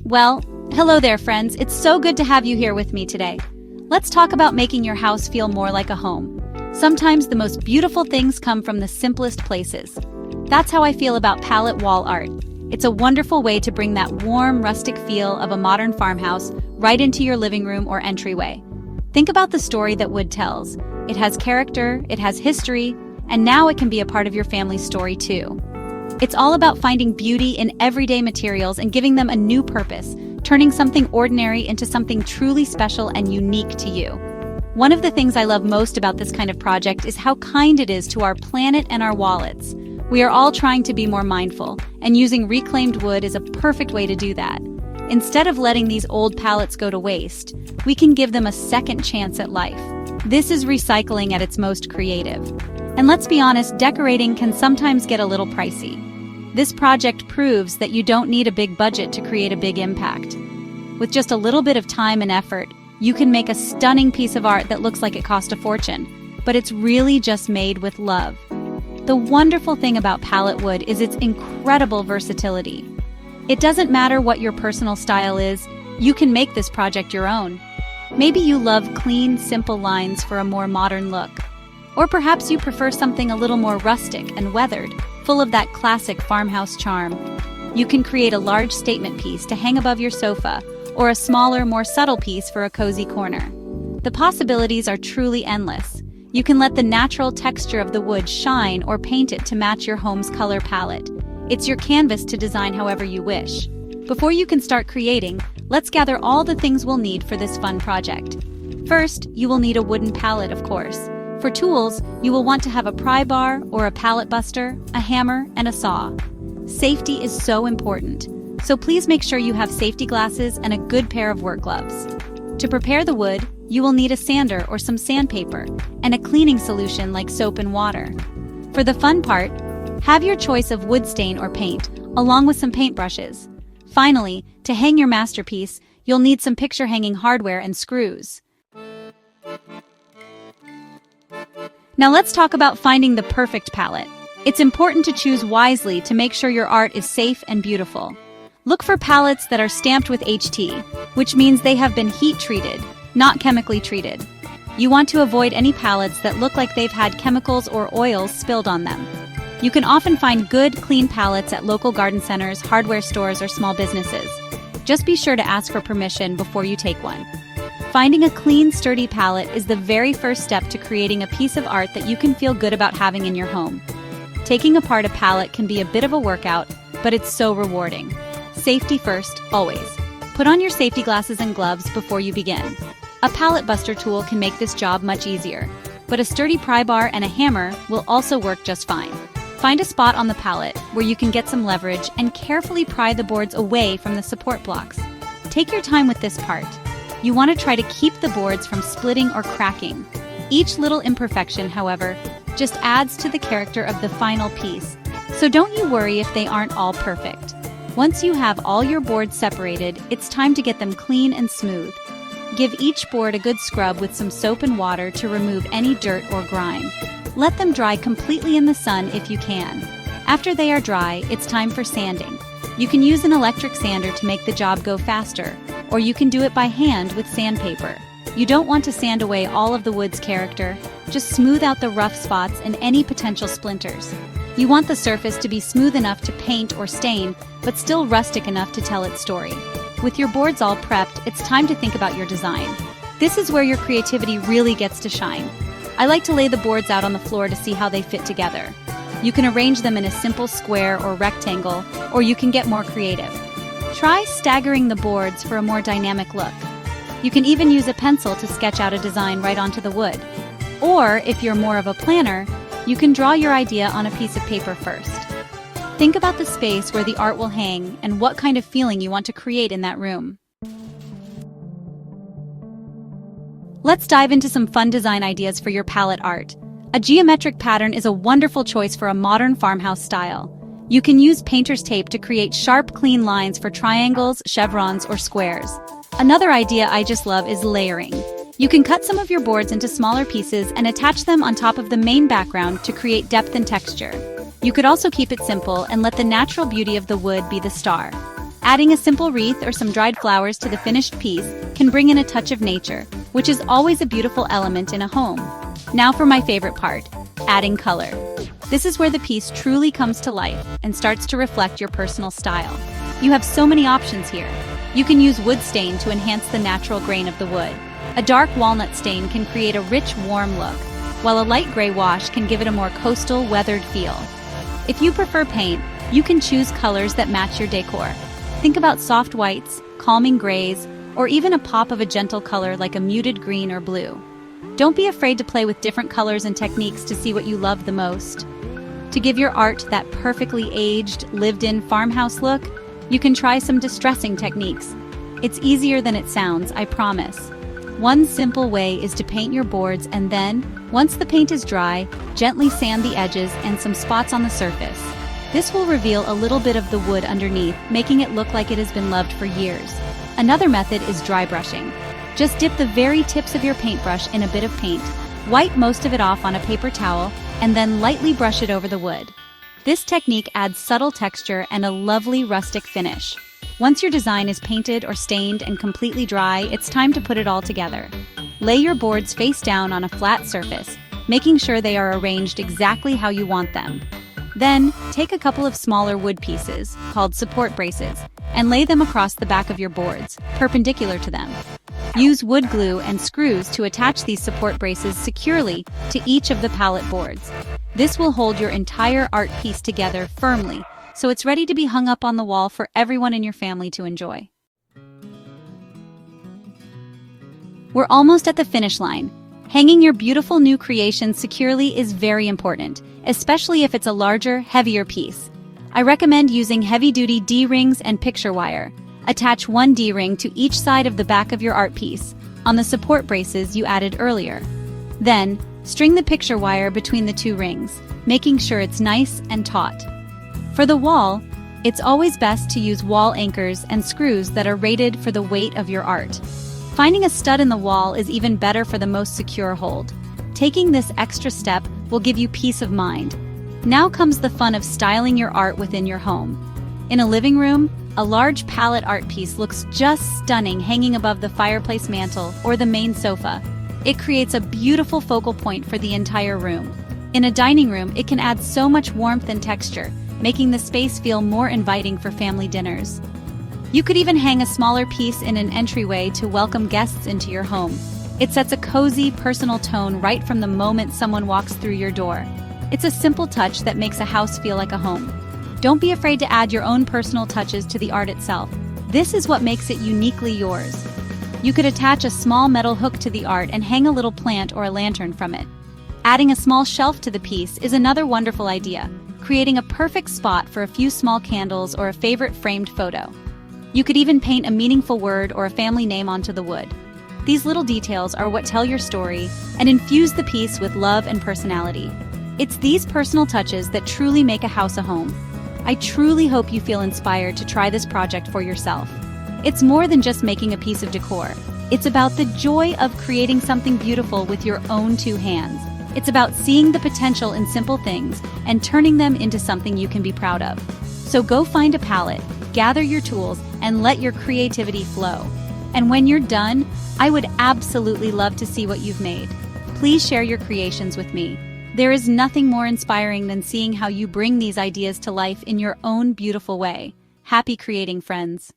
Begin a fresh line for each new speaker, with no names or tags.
Well, hello there, friends. It's so good to have you here with me today. Let's talk about making your house feel more like a home. Sometimes the most beautiful things come from the simplest places. That's how I feel about pallet wall art. It's a wonderful way to bring that warm, rustic feel of a modern farmhouse right into your living room or entryway. Think about the story that wood tells. It has character, it has history, and now it can be a part of your family's story too. It's all about finding beauty in everyday materials and giving them a new purpose, turning something ordinary into something truly special and unique to you. One of the things I love most about this kind of project is how kind it is to our planet and our wallets. We are all trying to be more mindful, and using reclaimed wood is a perfect way to do that. Instead of letting these old pallets go to waste, we can give them a second chance at life. This is recycling at its most creative. And let's be honest, decorating can sometimes get a little pricey. This project proves that you don't need a big budget to create a big impact. With just a little bit of time and effort, you can make a stunning piece of art that looks like it cost a fortune, but it's really just made with love. The wonderful thing about pallet wood is its incredible versatility. It doesn't matter what your personal style is, you can make this project your own. Maybe you love clean, simple lines for a more modern look. Or perhaps you prefer something a little more rustic and weathered, full of that classic farmhouse charm. You can create a large statement piece to hang above your sofa, or a smaller, more subtle piece for a cozy corner. The possibilities are truly endless. You can let the natural texture of the wood shine or paint it to match your home's color palette. It's your canvas to design however you wish. Before you can start creating, let's gather all the things we'll need for this fun project. First, you will need a wooden pallet, of course. For tools, you will want to have a pry bar or a pallet buster, a hammer, and a saw. Safety is so important, so please make sure you have safety glasses and a good pair of work gloves. To prepare the wood, you will need a sander or some sandpaper, and a cleaning solution like soap and water. For the fun part, have your choice of wood stain or paint, along with some paintbrushes. Finally, to hang your masterpiece, you'll need some picture hanging hardware and screws. Now let's talk about finding the perfect pallet. It's important to choose wisely to make sure your art is safe and beautiful. Look for pallets that are stamped with HT, which means they have been heat treated, not chemically treated. You want to avoid any pallets that look like they've had chemicals or oils spilled on them. You can often find good, clean pallets at local garden centers, hardware stores, or small businesses. Just be sure to ask for permission before you take one. Finding a clean, sturdy pallet is the very first step to creating a piece of art that you can feel good about having in your home. Taking apart a pallet can be a bit of a workout, but it's so rewarding. Safety first, always. Put on your safety glasses and gloves before you begin. A pallet buster tool can make this job much easier, but a sturdy pry bar and a hammer will also work just fine. Find a spot on the pallet where you can get some leverage and carefully pry the boards away from the support blocks. Take your time with this part. You want to try to keep the boards from splitting or cracking. Each little imperfection, however, just adds to the character of the final piece, so don't you worry if they aren't all perfect. Once you have all your boards separated, it's time to get them clean and smooth. Give each board a good scrub with some soap and water to remove any dirt or grime. Let them dry completely in the sun if you can. After they are dry, it's time for sanding. You can use an electric sander to make the job go faster, or you can do it by hand with sandpaper. You don't want to sand away all of the wood's character, just smooth out the rough spots and any potential splinters. You want the surface to be smooth enough to paint or stain, but still rustic enough to tell its story. With your boards all prepped, it's time to think about your design. This is where your creativity really gets to shine. I like to lay the boards out on the floor to see how they fit together. You can arrange them in a simple square or rectangle, or you can get more creative. Try staggering the boards for a more dynamic look. You can even use a pencil to sketch out a design right onto the wood. Or, if you're more of a planner, you can draw your idea on a piece of paper first. Think about the space where the art will hang and what kind of feeling you want to create in that room. Let's dive into some fun design ideas for your pallet art. A geometric pattern is a wonderful choice for a modern farmhouse style. You can use painter's tape to create sharp, clean lines for triangles, chevrons, or squares. Another idea I just love is layering. You can cut some of your boards into smaller pieces and attach them on top of the main background to create depth and texture. You could also keep it simple and let the natural beauty of the wood be the star. Adding a simple wreath or some dried flowers to the finished piece can bring in a touch of nature, which is always a beautiful element in a home. Now for my favorite part, adding color. This is where the piece truly comes to life and starts to reflect your personal style. You have so many options here. You can use wood stain to enhance the natural grain of the wood. A dark walnut stain can create a rich, warm look, while a light gray wash can give it a more coastal, weathered feel. If you prefer paint, you can choose colors that match your decor. Think about soft whites, calming grays, or even a pop of a gentle color like a muted green or blue. Don't be afraid to play with different colors and techniques to see what you love the most. To give your art that perfectly aged, lived-in farmhouse look, you can try some distressing techniques. It's easier than it sounds, I promise. One simple way is to paint your boards and then, once the paint is dry, gently sand the edges and some spots on the surface. This will reveal a little bit of the wood underneath, making it look like it has been loved for years. Another method is dry brushing. Just dip the very tips of your paintbrush in a bit of paint, wipe most of it off on a paper towel, and then lightly brush it over the wood. This technique adds subtle texture and a lovely rustic finish. Once your design is painted or stained and completely dry, it's time to put it all together. Lay your boards face down on a flat surface, making sure they are arranged exactly how you want them. Then, take a couple of smaller wood pieces, called support braces, and lay them across the back of your boards, perpendicular to them. Use wood glue and screws to attach these support braces securely to each of the pallet boards. This will hold your entire art piece together firmly, so it's ready to be hung up on the wall for everyone in your family to enjoy. We're almost at the finish line. Hanging your beautiful new creation securely is very important, especially if it's a larger, heavier piece. I recommend using heavy-duty D-rings and picture wire. Attach one D-ring to each side of the back of your art piece, on the support braces you added earlier. Then, string the picture wire between the two rings, making sure it's nice and taut. For the wall, it's always best to use wall anchors and screws that are rated for the weight of your art. Finding a stud in the wall is even better for the most secure hold. Taking this extra step will give you peace of mind. Now comes the fun of styling your art within your home. In a living room, a large pallet art piece looks just stunning hanging above the fireplace mantel or the main sofa. It creates a beautiful focal point for the entire room. In a dining room, it can add so much warmth and texture, making the space feel more inviting for family dinners. You could even hang a smaller piece in an entryway to welcome guests into your home. It sets a cozy, personal tone right from the moment someone walks through your door. It's a simple touch that makes a house feel like a home. Don't be afraid to add your own personal touches to the art itself. This is what makes it uniquely yours. You could attach a small metal hook to the art and hang a little plant or a lantern from it. Adding a small shelf to the piece is another wonderful idea, creating a perfect spot for a few small candles or a favorite framed photo. You could even paint a meaningful word or a family name onto the wood. These little details are what tell your story and infuse the piece with love and personality. It's these personal touches that truly make a house a home. I truly hope you feel inspired to try this project for yourself. It's more than just making a piece of decor. It's about the joy of creating something beautiful with your own two hands. It's about seeing the potential in simple things and turning them into something you can be proud of. So go find a palette, gather your tools, and let your creativity flow. And when you're done, I would absolutely love to see what you've made. Please share your creations with me. There is nothing more inspiring than seeing how you bring these ideas to life in your own beautiful way. Happy creating, friends!